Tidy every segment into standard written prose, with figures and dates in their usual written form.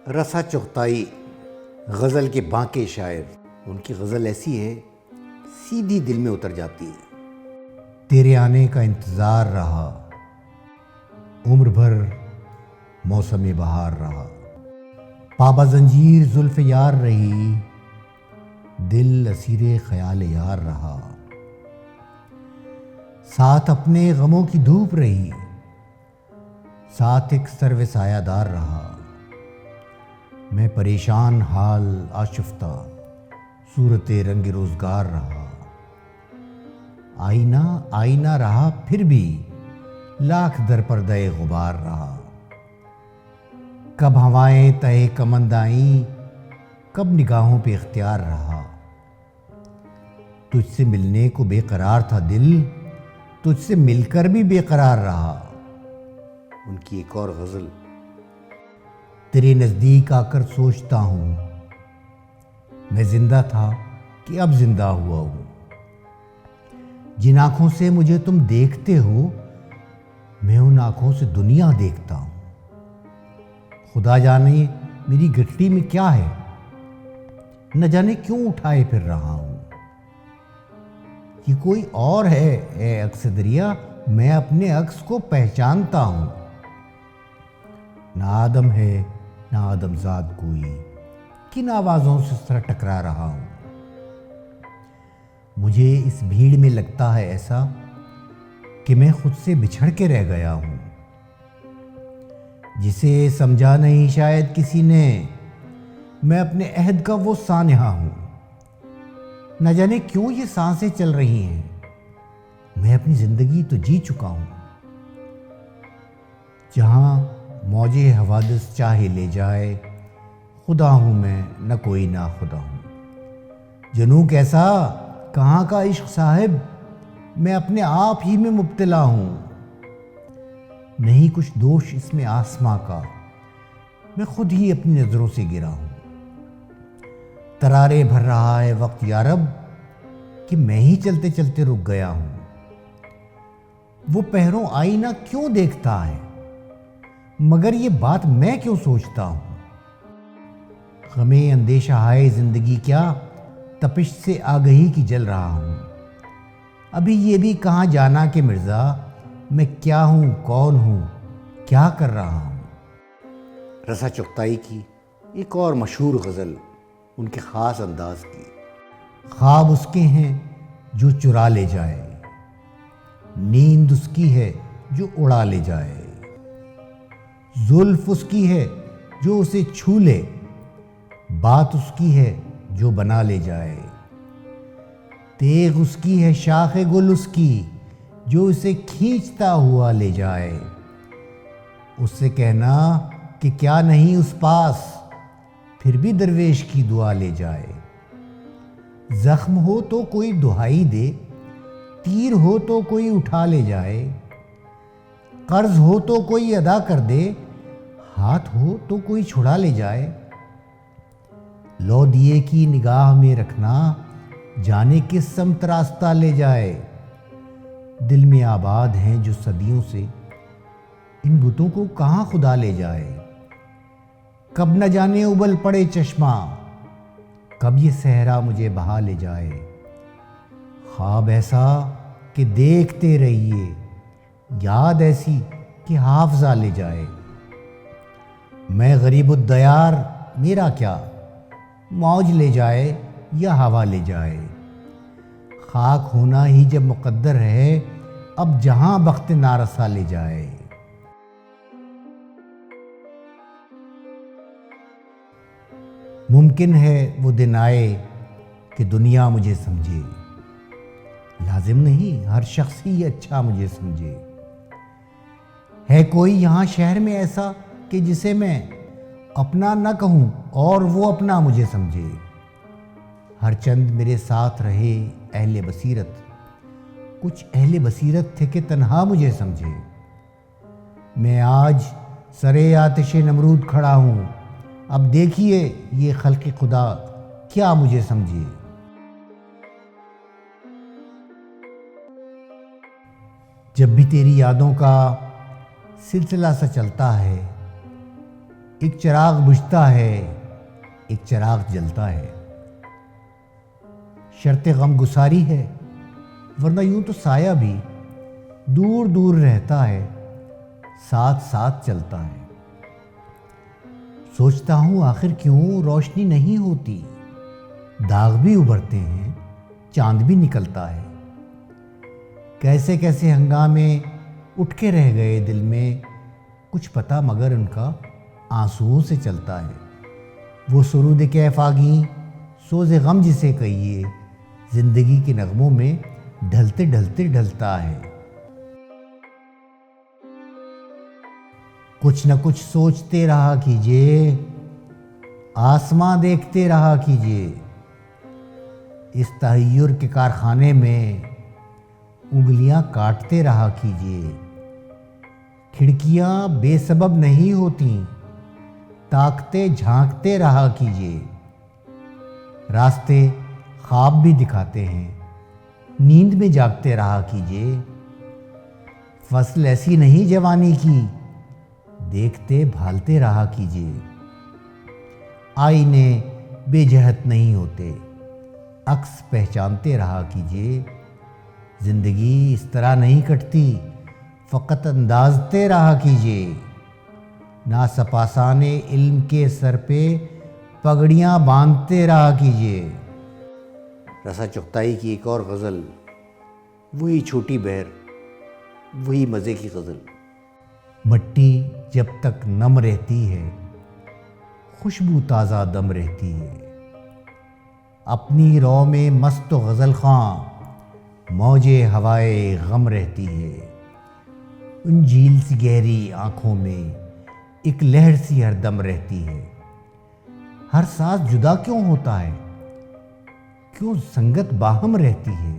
رسا چغتائی غزل کے بانکے شاعر، ان کی غزل ایسی ہے سیدھی دل میں اتر جاتی ہے۔ تیرے آنے کا انتظار رہا، عمر بھر موسم بہار رہا، پابا زنجیر زلف یار رہی، دل اسیر خیال یار رہا، ساتھ اپنے غموں کی دھوپ رہی، ساتھ ایک سرو سایہ دار رہا، میں پریشان حال آشفتہ صورت رنگ روزگار رہا، آئینہ آئینہ رہا پھر بھی لاکھ در پردہ غبار رہا، کب ہوائیں تہے کمند آئیں، کب نگاہوں پہ اختیار رہا، تجھ سے ملنے کو بے قرار تھا دل، تجھ سے مل کر بھی بے قرار رہا۔ ان کی ایک اور غزل، تیرے نزدیک آ کر سوچتا ہوں، میں زندہ تھا کہ اب زندہ ہوا ہوں، جن آنکھوں سے مجھے تم دیکھتے ہو میں ان آنکھوں سے دنیا دیکھتا ہوں، خدا جانے میری گٹھلی میں کیا ہے، نہ جانے کیوں اٹھائے پھر رہا ہوں، یہ کوئی اور ہے اے عکس دریا، میں اپنے عکس کو پہچانتا ہوں، نہ آدم ہے نہ آدم زاد کوئی، کن آوازوں سے اس طرح ٹکرا رہا ہوں، مجھے اس بھیڑ میں لگتا ہے ایسا کہ میں خود سے بچھڑ کے رہ گیا ہوں، جسے سمجھا نہیں شاید کسی نے، میں اپنے عہد کا وہ سانحہ ہوں، نہ جانے کیوں یہ سانسیں چل رہی ہیں، میں اپنی زندگی تو جی چکا ہوں، جہاں موجے حوادث چاہے لے جائے، خدا ہوں میں نہ کوئی نا خدا ہوں، جنوں کیسا کہاں کا عشق صاحب، میں اپنے آپ ہی میں مبتلا ہوں، نہیں کچھ دوش اس میں آسماں کا، میں خود ہی اپنی نظروں سے گرا ہوں، ترارے بھر رہا ہے وقت یارب کہ میں ہی چلتے چلتے رک گیا ہوں، وہ پہروں آئینہ کیوں دیکھتا ہے مگر یہ بات میں کیوں سوچتا ہوں، غمیں اندیشہ ہائے زندگی کیا، تپش سے آگہی کی جل رہا ہوں، ابھی یہ بھی کہاں جانا کہ مرزا میں کیا ہوں کون ہوں کیا کر رہا ہوں۔ رسا چغتائی کی ایک اور مشہور غزل، ان کے خاص انداز کی، خواب اس کے ہیں جو چرا لے جائے، نیند اس کی ہے جو اڑا لے جائے، زلف اس کی ہے جو اسے چھو لے، بات اس کی ہے جو بنا لے جائے، تیغ اس کی ہے شاخ گل اس کی جو اسے کھینچتا ہوا لے جائے، اس سے کہنا کہ کیا نہیں اس پاس، پھر بھی درویش کی دعا لے جائے، زخم ہو تو کوئی دہائی دے، تیر ہو تو کوئی اٹھا لے جائے، قرض ہو تو کوئی ادا کر دے، ہاتھ ہو تو کوئی چھڑا لے جائے، لو دیے کی نگاہ میں رکھنا، جانے کس سمت راستہ لے جائے، دل میں آباد ہیں جو صدیوں سے، ان بتوں کو کہاں خدا لے جائے، کب نہ جانے ابل پڑے چشمہ، کب یہ صحرا مجھے بہا لے جائے، خواب ایسا کہ دیکھتے رہیے، یاد ایسی کہ حافظہ لے جائے، میں غریب الدیار میرا کیا، موج لے جائے یا ہوا لے جائے، خاک ہونا ہی جب مقدر ہے، اب جہاں بخت نارسا لے جائے۔ ممکن ہے وہ دن آئے کہ دنیا مجھے سمجھے، لازم نہیں ہر شخص ہی اچھا مجھے سمجھے، ہے کوئی یہاں شہر میں ایسا کہ جسے میں اپنا نہ کہوں اور وہ اپنا مجھے سمجھے، ہر چند میرے ساتھ رہے اہل بصیرت، کچھ اہل بصیرت تھے کہ تنہا مجھے سمجھے، میں آج سرے آتش نمرود کھڑا ہوں، اب دیکھیے یہ خلق خدا کیا مجھے سمجھے۔ جب بھی تیری یادوں کا سلسلہ سا چلتا ہے، ایک چراغ بجھتا ہے، ایک چراغ جلتا ہے۔ شرط غم گساری ہے، ورنہ یوں تو سایہ بھی دور دور رہتا ہے، ساتھ ساتھ چلتا ہے۔ سوچتا ہوں آخر کیوں روشنی نہیں ہوتی، داغ بھی ابھرتے ہیں، چاند بھی نکلتا ہے۔ کیسے کیسے ہنگامے اٹھ کے رہ گئے دل میں، کچھ پتہ مگر ان کا آنسوؤں سے چلتا ہے۔ وہ سرود کیف آگیں سوز غم جسے کہیے، زندگی کے نغموں میں ڈھلتے ڈھلتے ڈھلتا ہے۔ کچھ نہ کچھ سوچتے رہا کیجئے، آسماں دیکھتے رہا کیجئے، اس تحیر کے کارخانے میں انگلیاں کاٹتے رہا کیجئے۔ کھڑکیاں بے سبب نہیں ہوتیں، تاکتے جھانکتے رہا کیجئے۔ راستے خواب بھی دکھاتے ہیں، نیند میں جاگتے رہا کیجئے۔ فصل ایسی نہیں جوانی کی، دیکھتے بھالتے رہا کیجئے۔ آئینے بے جہت نہیں ہوتے، عکس پہچانتے رہا کیجئے۔ زندگی اس طرح نہیں کٹتی، فقط اندازتے رہا کیجئے۔ ناسپاسان علم کے سر پہ پگڑیاں باندھتے رہا کیجئے۔ رسا چغتائی کی ایک اور غزل، وہی چھوٹی بہر، وہی مزے کی غزل۔ مٹی جب تک نم رہتی ہے، خوشبو تازہ دم رہتی ہے۔ اپنی رو میں مست و غزل خواں، موجے ہوائے غم رہتی ہے۔ ان جھیل سی گہری آنکھوں میں ایک لہر سی ہر دم رہتی ہے۔ ہر ساز جدا کیوں ہوتا ہے، کیوں سنگت باہم رہتی ہے،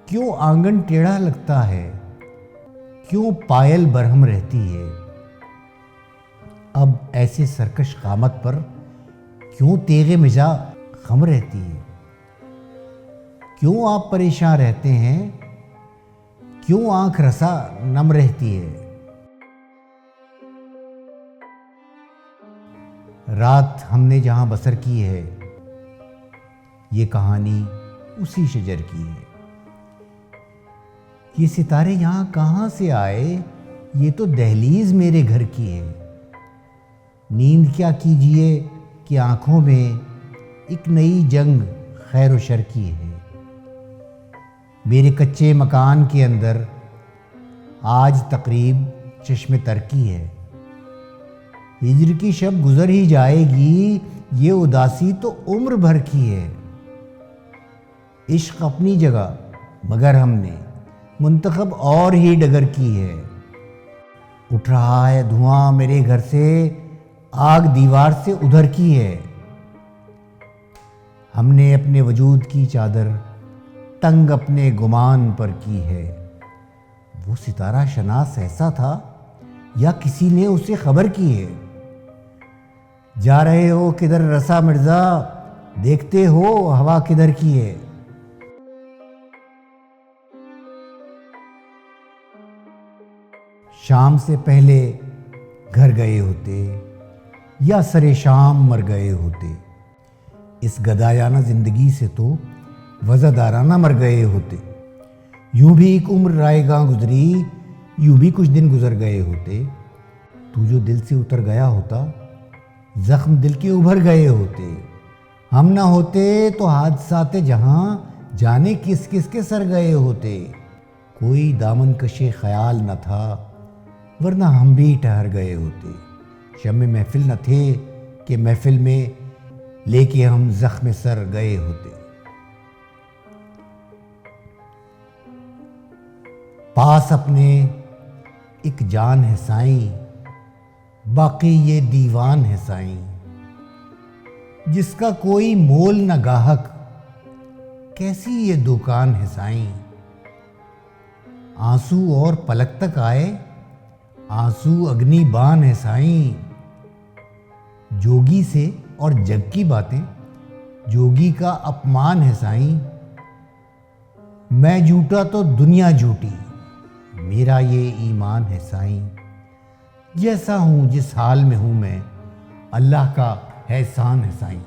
کیوں آنگن ٹیڑھا لگتا ہے، کیوں پائل برہم رہتی ہے۔ اب ایسے سرکش قامت پر کیوں تیغ مزاح خم رہتی ہے۔ کیوں آپ پریشان رہتے ہیں، کیوں آنکھ رسا نم رہتی ہے۔ رات ہم نے جہاں بسر کی ہے، یہ کہانی اسی شجر کی ہے۔ یہ ستارے یہاں کہاں سے آئے، یہ تو دہلیز میرے گھر کی ہے۔ نیند کیا کیجئے کہ آنکھوں میں ایک نئی جنگ خیر و شر کی ہے۔ میرے کچے مکان کے اندر آج تقریب چشم تر کی ہے۔ ہجر کی شب گزر ہی جائے گی، یہ اداسی تو عمر بھر کی ہے۔ عشق اپنی جگہ، مگر ہم نے منتخب اور ہی ڈگر کی ہے۔ اٹھ رہا ہے دھواں میرے گھر سے، آگ دیوار سے ادھر کی ہے۔ ہم نے اپنے وجود کی چادر تنگ اپنے گمان پر کی ہے۔ وہ ستارہ شناس ایسا تھا یا کسی نے اسے خبر کی ہے؟ جا رہے ہو کدھر رسا مرزا، دیکھتے ہو ہوا کدھر کی ہے۔ شام سے پہلے گھر گئے ہوتے یا سرے شام مر گئے ہوتے، اس گدایانہ زندگی سے تو وزادارانہ مر گئے ہوتے۔ یوں بھی ایک عمر رائے گاں گزری، یوں بھی کچھ دن گزر گئے ہوتے۔ تو جو دل سے اتر گیا ہوتا، زخم دل کے ابھر گئے ہوتے۔ ہم نہ ہوتے تو حادثات جہاں جانے کس کس کے سر گئے ہوتے۔ کوئی دامن کشے خیال نہ تھا، ورنہ ہم بھی ٹھہر گئے ہوتے۔ شمع محفل نہ تھے کہ محفل میں لے کے ہم زخم سر گئے ہوتے۔ پاس اپنے ایک جان ہے سائیں، باقی یہ دیوان ہے سائیں، جس کا کوئی مول نہ گاہک، کیسی یہ دکان ہے سائیں۔ آنسو اور پلک تک آئے، آنسو اگنی بان ہے سائیں۔ جوگی سے اور جگ کی باتیں جوگی کا اپمان ہے سائیں۔ میں جھوٹا تو دنیا جھوٹی، میرا یہ ایمان ہے سائیں۔ جیسا ہوں جس حال میں ہوں میں اللہ کا احسان ہے سائیں۔